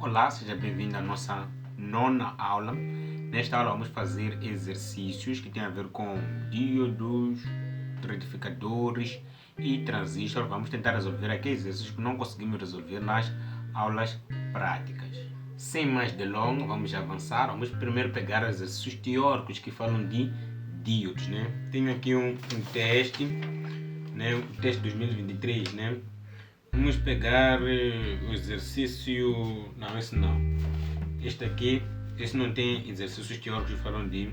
Olá, seja bem-vindo à nossa nona aula. Nesta aula vamos fazer exercícios que têm a ver com diodos, retificadores e transistores. Vamos tentar resolver aqueles exercícios que não conseguimos resolver nas aulas práticas. Sem mais delongas, vamos avançar. Vamos primeiro pegar exercícios teóricos que falam de diodos, né? Tenho aqui um teste, né? O teste 2023, né? Vamos pegar o exercício... Não, esse não. Este aqui, esse não tem exercícios teóricos que falam de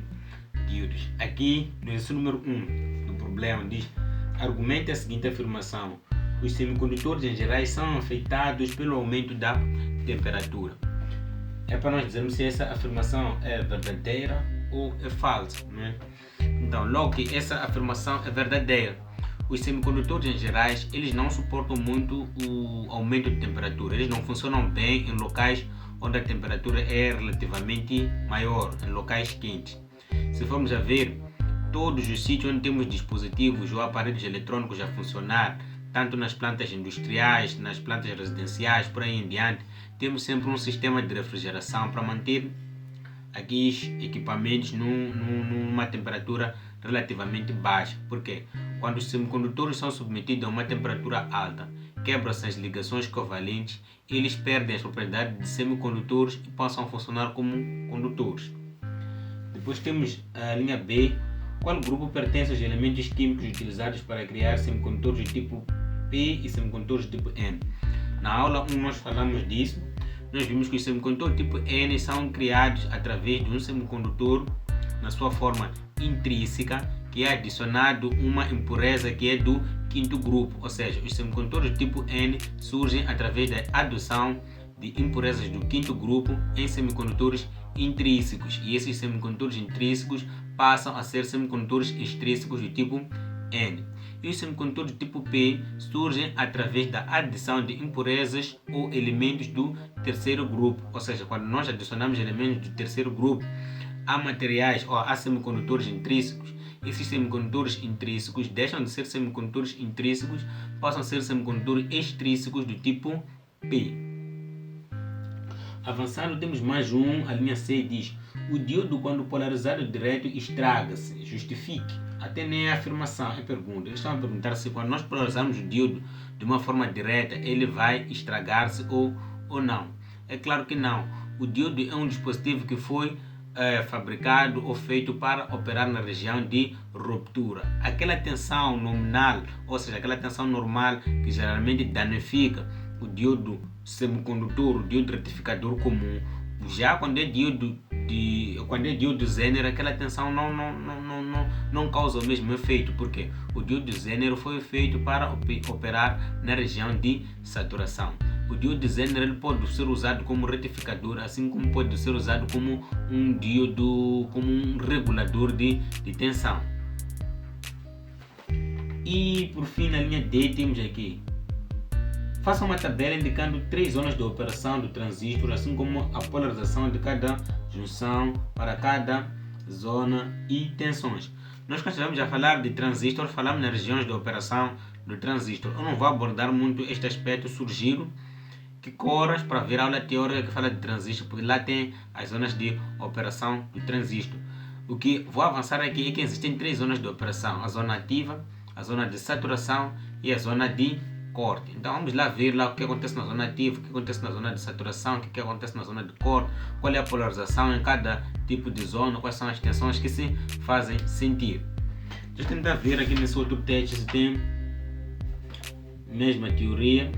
diodos. Aqui, no exercício número 1 do problema, diz: argumente a seguinte afirmação: os semicondutores em geral são afetados pelo aumento da temperatura. É para nós dizermos se essa afirmação é verdadeira ou é falsa, né? Então, logo que essa afirmação é verdadeira, os semicondutores em gerais, eles não suportam muito o aumento de temperatura. Eles não funcionam bem em locais onde a temperatura é relativamente maior, em locais quentes. Se formos a ver, todos os sítios onde temos dispositivos ou aparelhos eletrônicos a funcionar, tanto nas plantas industriais, nas plantas residenciais, por aí em diante, temos sempre um sistema de refrigeração para manter aqueles equipamentos numa temperatura relativamente baixa. Porque quando os semicondutores são submetidos a uma temperatura alta, quebram-se as ligações covalentes, eles perdem as propriedades de semicondutores e passam a funcionar como condutores. Depois temos a linha B. Qual grupo pertence aos elementos químicos utilizados para criar semicondutores de tipo P e semicondutores de tipo N? Na aula 1 nós falamos disso. Nós vimos que os semicondutores tipo N são criados através de um semicondutor na sua forma intrínseca, que é adicionado uma impureza que é do quinto grupo, ou seja, os semicondutores tipo N surgem através da adoção de impurezas do quinto grupo em semicondutores intrínsecos, e esses semicondutores intrínsecos passam a ser semicondutores extrínsecos do tipo N. E os semicondutores tipo P surgem através da adição de impurezas ou elementos do terceiro grupo, ou seja, quando nós adicionamos elementos do terceiro grupo a materiais ou a semicondutores intrínsecos, esses semicondutores intrínsecos deixam de ser semicondutores intrínsecos, passam a ser semicondutores extrínsecos do tipo P. Avançando, temos mais um. A linha C diz: o diodo, quando polarizado direto, estraga-se. Justifique. Até nem é afirmação, é pergunta. Eles estão a perguntar se quando nós polarizarmos o diodo de uma forma direta, ele vai estragar-se ou não. É claro que não. O diodo é um dispositivo que foi fabricado ou feito para operar na região de ruptura. Aquela tensão nominal, ou seja, aquela tensão normal que geralmente danifica o diodo semicondutor, o diodo retificador comum, já quando é diodo Zener, aquela tensão não causa o mesmo efeito, porque o diodo Zener foi feito para operar na região de saturação. O diodo Zener ele pode ser usado como retificador, assim como pode ser usado como um diodo, como um regulador de tensão. E por fim, na linha D temos aqui: faça uma tabela indicando 3 zonas de operação do transistor, assim como a polarização de cada junção para cada zona e tensões. Nós, quando estivemos a falar de transistor, falamos nas regiões de operação do transistor. Eu não vou abordar muito este aspecto, sugiro que corras para ver a aula teórica que fala de transistor, porque lá tem as zonas de operação do transistor. O que vou avançar aqui é que existem 3 zonas de operação: a zona ativa, a zona de saturação e a zona de corte. Então vamos lá ver lá o que acontece na zona ativa, o que acontece na zona de saturação, o que acontece na zona de corte, qual é a polarização em cada tipo de zona, quais são as tensões que se fazem sentir. Deixa eu tentar ver aqui nesse outro teste se tem a mesma teoria.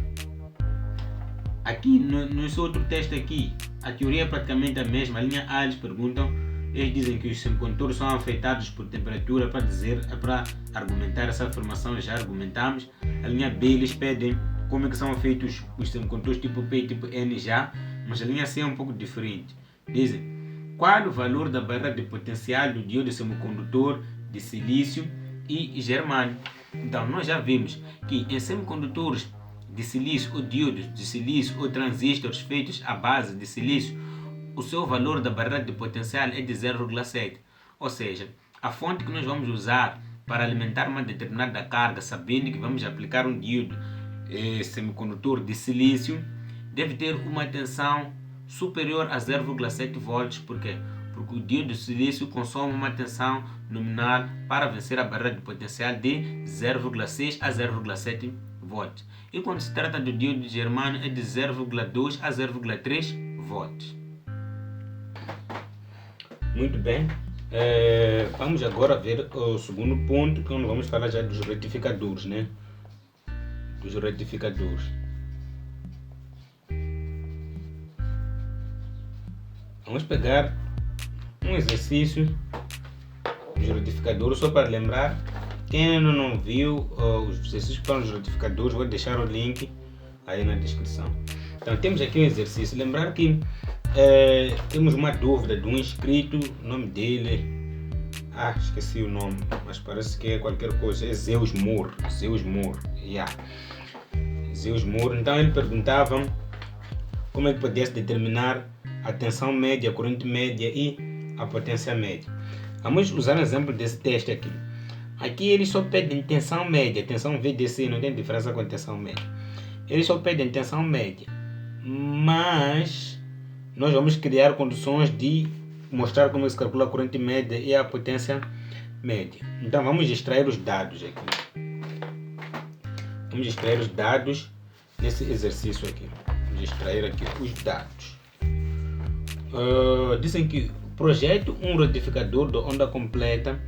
Aqui nesse outro teste aqui, a teoria é praticamente a mesma. A linha A eles perguntam, eles dizem que os semicondutores são afetados por temperatura. Para argumentar essa afirmação já argumentamos. A linha B eles pedem como é que são feitos os semicondutores tipo P e tipo N já, mas a linha C é um pouco diferente. Dizem: qual o valor da barreira de potencial do diodo semicondutor de silício e germânio? Então nós já vimos que em semicondutores de silício ou diodos de silício ou transistores feitos à base de silício, o seu valor da barreira de potencial é de 0,7. Ou seja, a fonte que nós vamos usar para alimentar uma determinada carga, sabendo que vamos aplicar um diodo semicondutor de silício, deve ter uma tensão superior a 0,7 volts. Por quê? Porque o diodo de silício consome uma tensão nominal para vencer a barreira de potencial de 0,6 a 0,7 volts. E quando se trata do diodo de germânio é de 0,2 a 0,3 volts. Muito bem. Vamos agora ver o segundo ponto, que onde vamos falar já dos retificadores, né? Dos retificadores. Vamos pegar um exercício dos retificadores, só para lembrar. Quem ainda não viu os exercícios para os retificadores, vou deixar o link aí na descrição. Então temos aqui um exercício. Lembrar que temos uma dúvida de um inscrito, o nome dele, esqueci o nome, mas parece que é qualquer coisa, é Zeus Moore, yeah. Zeus Moore. Então ele perguntava como é que podia-se determinar a tensão média, a corrente média e a potência média. Vamos usar um exemplo desse teste aqui. Aqui eles só pedem tensão média, tensão VDC, não tem diferença com tensão média. Eles só pedem tensão média, mas nós vamos criar condições de mostrar como se calcula a corrente média e a potência média. Então vamos extrair os dados aqui. Vamos extrair os dados nesse exercício aqui. Vamos extrair aqui os dados. Dizem que projete um retificador de onda completa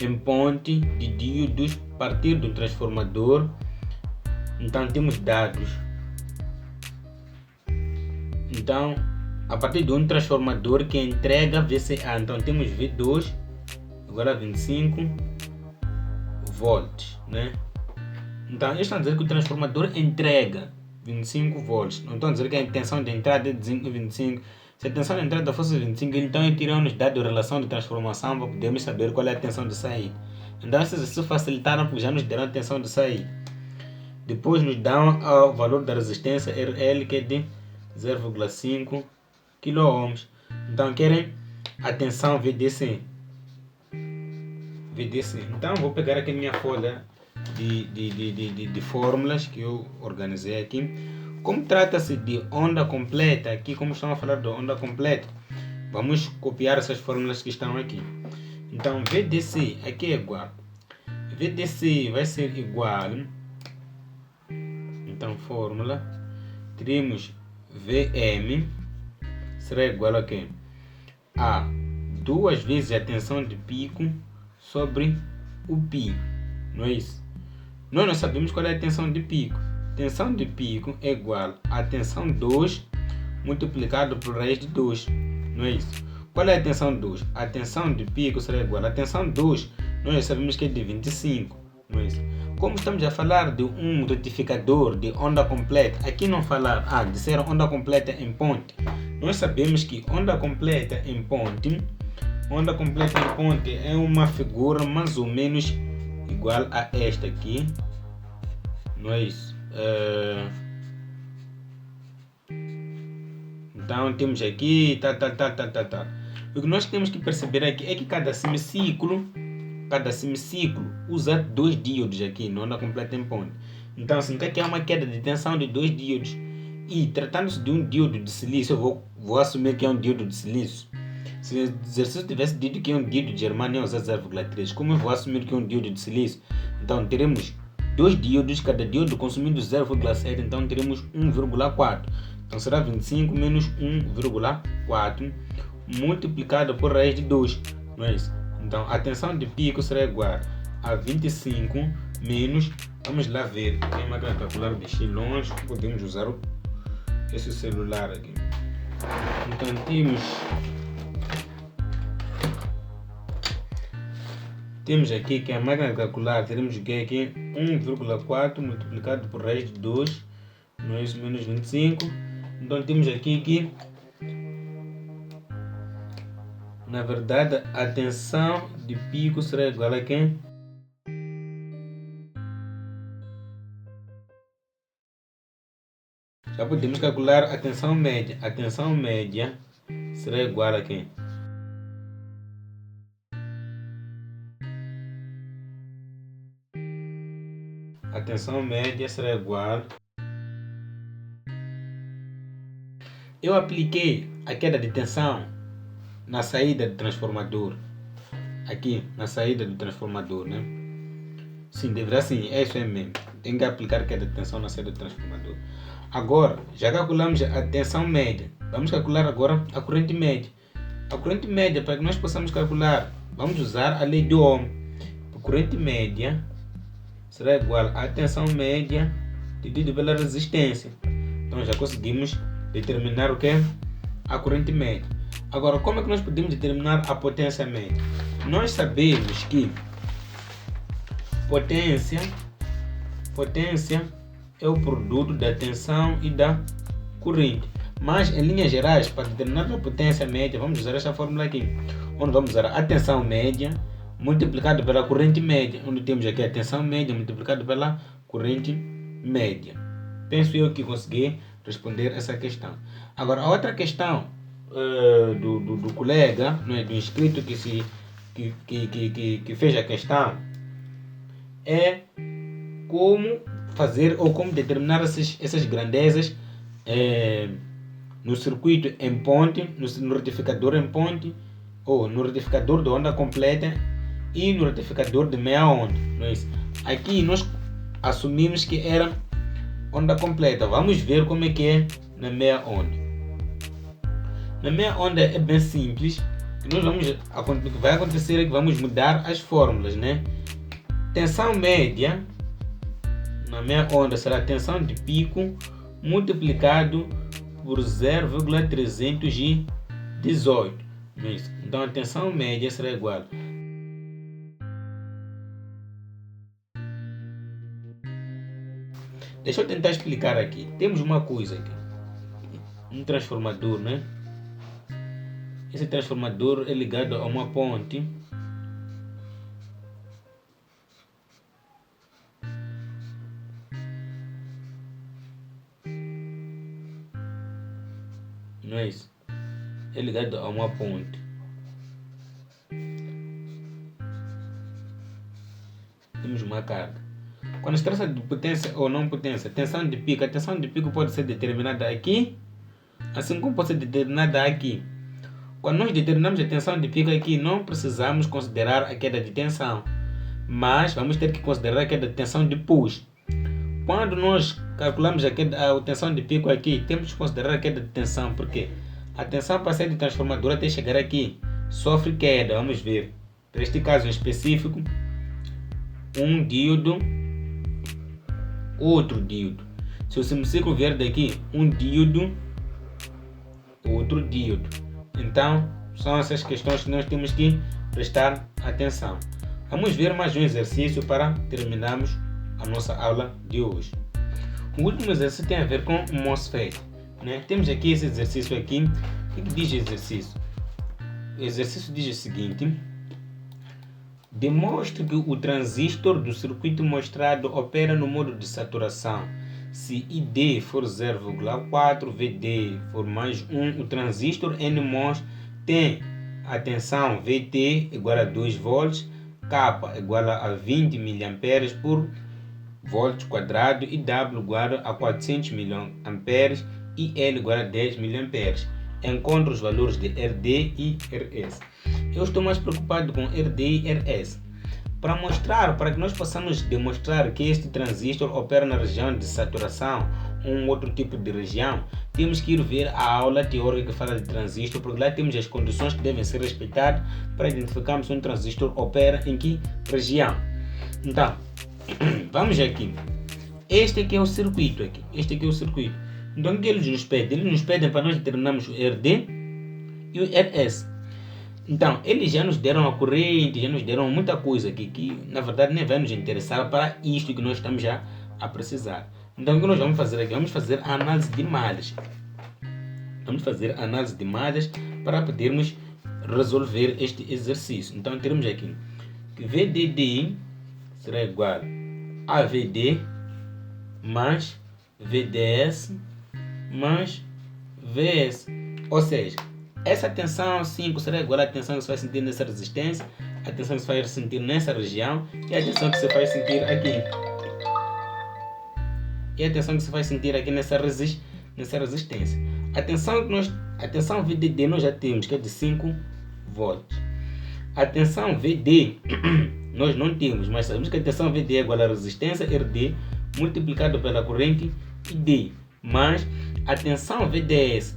em ponte de diodos a partir do transformador. Então temos dados. Então, a partir de um transformador que entrega VCA. Então temos V2, agora 25 volts, né? Então eles estão a dizer que o transformador entrega 25 volts. Não estão a dizer que a tensão de entrada é de 25. Se a tensão de entrada fosse 25, então tiramos dados de relação de transformação para podermos saber qual é a tensão de saída. Então esses exercícios facilitaram porque já nos deram a tensão de saída. Depois nos dão o valor da resistência RL, que é de 0,5 kΩ. Então querem a tensão VDC. Então vou pegar aqui a minha folha de fórmulas que eu organizei aqui. Como trata-se de onda completa, aqui como estamos a falar de onda completa, vamos copiar essas fórmulas que estão aqui. Então VDC aqui é igual. VDC vai ser igual. Então fórmula, teremos VM será igual a quê? A 2 vezes a tensão de pico sobre o π, não é isso? Nós não sabemos qual é a tensão de pico. Tensão de pico é igual a tensão 2 multiplicado por raiz de 2, não é isso? Qual é a tensão 2? A tensão de pico será igual a tensão 2, nós já sabemos que é de 25, não é isso? Como estamos a falar de um retificador de onda completa, aqui não falar de ser onda completa em ponte. Nós sabemos que onda completa em ponte é uma figura mais ou menos igual a esta aqui, não é isso? Então temos aqui O que nós temos que perceber aqui é que cada semiciclo usa 2 diodos aqui na onda completa em ponte. Então se aqui há uma queda de tensão de 2 diodos, e tratando-se de um diodo de silício, eu vou assumir que é um diodo de silício. Se o exercício tivesse dito que é um diodo de germânio, eu usar 0,3. Como eu vou assumir que é um diodo de silício? Então teremos 2 diodos, cada diodo consumindo 0,7, então teremos 1,4. Então será 25 menos 1,4 multiplicado por raiz de 2, não é isso? Então a tensão de pico será igual a 25 menos, vamos lá ver, tem uma máquina calcular de longe, podemos usar esse celular aqui. Então temos aqui que a máquina calcular, teremos que aqui 1,4 multiplicado por raiz de 2, não é isso, menos 25. Então temos aqui que, na verdade, a tensão de pico será igual a quê? Já podemos calcular a tensão média. A tensão média será igual a quê? A tensão média será igual eu apliquei a queda de tensão na saída do transformador. Aqui, na saída do transformador, né? Sim, deverá sim, é isso aí mesmo. Tem que aplicar queda de tensão na saída do transformador. Agora, já calculamos a tensão média. Vamos calcular agora a corrente média. A corrente média, para que nós possamos calcular, vamos usar a lei de Ohm. A corrente média será igual à tensão média dividido pela resistência. Então já conseguimos determinar o que? A corrente média. Agora, como é que nós podemos determinar a potência média? Nós sabemos que potência é o produto da tensão e da corrente. Mas, em linhas gerais, para determinar a potência média, vamos usar esta fórmula aqui, onde vamos usar a tensão média multiplicado pela corrente média, onde temos aqui a tensão média multiplicado pela corrente média. Penso eu que consegui responder essa questão. Agora, a outra questão do colega, não é, do inscrito que fez a questão, é como fazer ou como determinar essas grandezas no circuito em ponte, no retificador em ponte, ou no retificador de onda completa e no retificador de meia onda. Não é isso? Aqui nós assumimos que era onda completa. Vamos ver como é que é na meia onda. Na meia onda é bem simples. O que vai acontecer é que vamos mudar as fórmulas, né? Tensão média na meia onda será tensão de pico multiplicado por 0,318. Então a tensão média será igual . Deixa eu tentar explicar aqui. Temos uma coisa aqui, um transformador, né? Esse transformador é ligado a uma ponte. Não é isso? É ligado a uma ponte. Temos uma carga. Quando se trata de potência ou não potência, tensão de pico, a tensão de pico pode ser determinada aqui, assim como pode ser determinada aqui. Quando nós determinamos a tensão de pico aqui, não precisamos considerar a queda de tensão, mas vamos ter que considerar a queda de tensão depois. Quando nós calculamos a tensão de pico aqui, temos que considerar a queda de tensão, porque a tensão para sair do transformador até chegar aqui sofre queda. Vamos ver. Para este caso em específico, um díodo, outro díodo. Se o semicírculo vier daqui, um díodo, outro díodo. Então, são essas questões que nós temos que prestar atenção. Vamos ver mais um exercício para terminarmos a nossa aula de hoje. O último exercício tem a ver com o MOSFET, né? Temos aqui esse exercício aqui. O que diz o exercício? O exercício diz o seguinte: demonstre que o transistor do circuito mostrado opera no modo de saturação. Se ID for 0,4, VD for mais 1, o transistor NMOS tem a tensão VT igual a 2 volts, K igual a 20 mA por volts quadrado e W igual a 400 mA e L igual a 10 mA. Encontre os valores de RD e RS. Eu estou mais preocupado com RD e RS. Para que nós possamos demonstrar que este transistor opera na região de saturação, um outro tipo de região, temos que ir ver a aula teórica que fala de transistor, porque lá temos as condições que devem ser respeitadas para identificarmos se um transistor opera em que região. Então, vamos aqui. Este aqui é o circuito. Então, o que eles nos pedem? Eles nos pedem para nós determinarmos o RD e o RS. Então, eles já nos deram a corrente, já nos deram muita coisa aqui, que na verdade nem vai nos interessar para isto que nós estamos já a precisar. Então, o que nós vamos fazer aqui? Vamos fazer a análise de malhas. Para podermos resolver este exercício. Então, teremos aqui que VDD será igual a VD mais VDS mais VS. Ou seja, essa tensão 5 será igual à tensão que você vai sentir nessa resistência, a tensão que você vai sentir nessa região e a tensão que você vai sentir aqui. E a tensão que você vai sentir aqui nessa resistência. A tensão VDD nós já temos, que é de 5 volts. A tensão VD nós não temos, mas sabemos que a tensão VD é igual à resistência RD multiplicado pela corrente ID. Mas a tensão VDS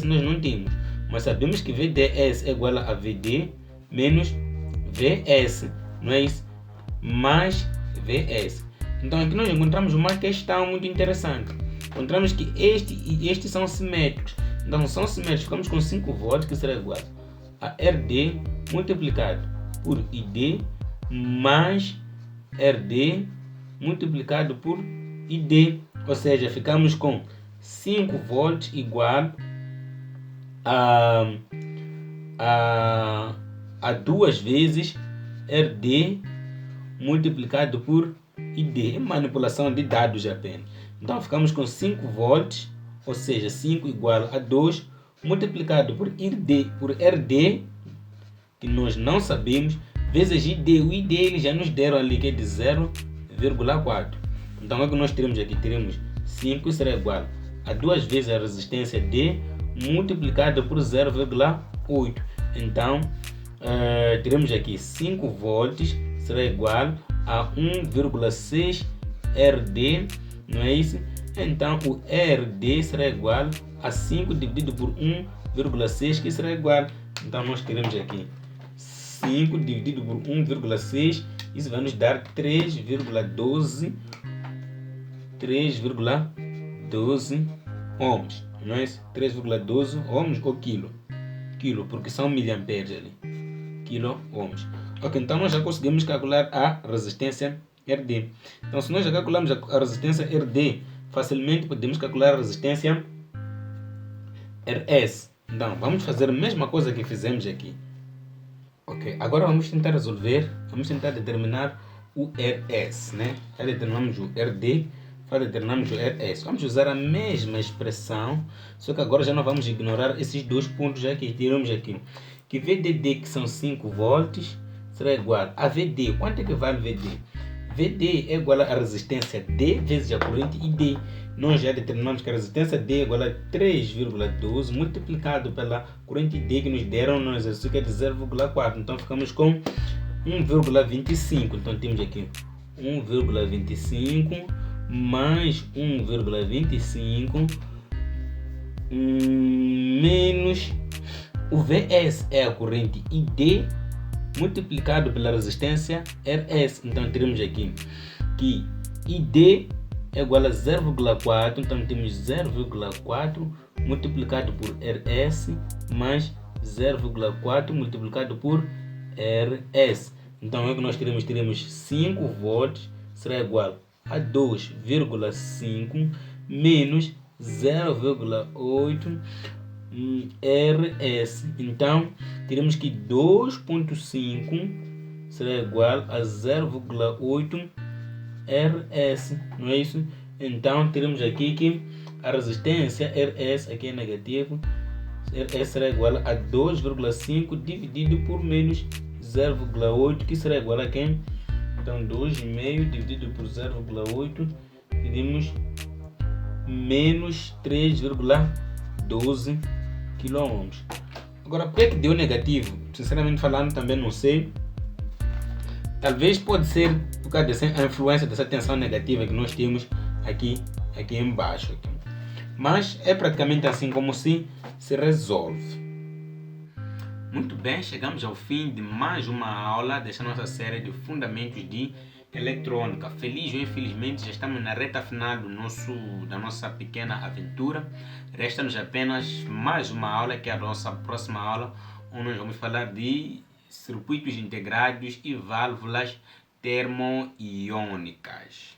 nós não temos, mas sabemos que VDS é igual a VD menos VS, não é isso? Mais VS. Então aqui nós encontramos uma questão muito interessante. Encontramos que este e este são simétricos. Então são simétricos, ficamos com 5 volts, que será igual a RD multiplicado por ID mais RD multiplicado por ID. Ou seja, ficamos com 5 volts igual a 2 vezes RD multiplicado por ID. É manipulação de dados apenas. Então ficamos com 5 volts, ou seja, 5 igual a 2 multiplicado por RD, que nós não sabemos, vezes ID. O ID eles já nos deram ali, que é de 0,4. Então o que nós teremos aqui? Teremos 5 será igual a 2 vezes a resistência D multiplicado por 0,8. Então teremos aqui 5 volts será igual a 1,6 RD, não é isso? Então o RD será igual a 5 dividido por 1,6, que será igual. Então nós teremos aqui 5 dividido por 1,6, isso vai nos dar 3,12 ohms, não é isso? 3,12 ohms ou quilo, porque são miliamperes ali, quilo ohms. Ok, então nós já conseguimos calcular a resistência RD. Então se nós já calculamos a resistência RD, facilmente podemos calcular a resistência RS. Então vamos fazer a mesma coisa que fizemos aqui. Ok, agora vamos tentar determinar o RS, né? Já determinamos o RD, já determinamos o RS. Vamos usar a mesma expressão, só que agora já não vamos ignorar esses dois pontos aqui. Tiramos aqui que VDD, que são 5 volts, será igual a VD. Quanto é que vale VD? VD é igual a resistência D vezes a corrente ID. Nós já determinamos que a resistência D é igual a 3,12 multiplicado pela corrente D que nos deram no exercício, que é de 0,4. Então ficamos com 1,25. Então temos aqui 1,25 mais 1,25 menos o VS é a corrente ID multiplicado pela resistência RS. Então teremos aqui que ID é igual a 0,4, então temos 0,4 multiplicado por RS mais 0,4 multiplicado por RS. Então é que nós teremos? Teremos 5 volts será igual a 2,5 menos 0,8 RS. Então teremos que 2,5 será igual a 0,8 RS, não é isso? Então teremos aqui que a resistência RS aqui é negativo, RS será igual a 2,5 dividido por menos 0,8, que será igual a quem? Então 2,5 dividido por 0,8, dividimos menos 3,12 kΩ. Agora, por que deu negativo? Sinceramente falando, também não sei. Talvez pode ser por causa dessa influência dessa tensão negativa que nós temos aqui embaixo. Mas é praticamente assim como se resolve. Muito bem, chegamos ao fim de mais uma aula dessa nossa série de Fundamentos de Eletrônica. Feliz ou infelizmente já estamos na reta final da nossa pequena aventura. Resta-nos apenas mais uma aula, que é a nossa próxima aula, onde nós vamos falar de circuitos integrados e válvulas termoiônicas.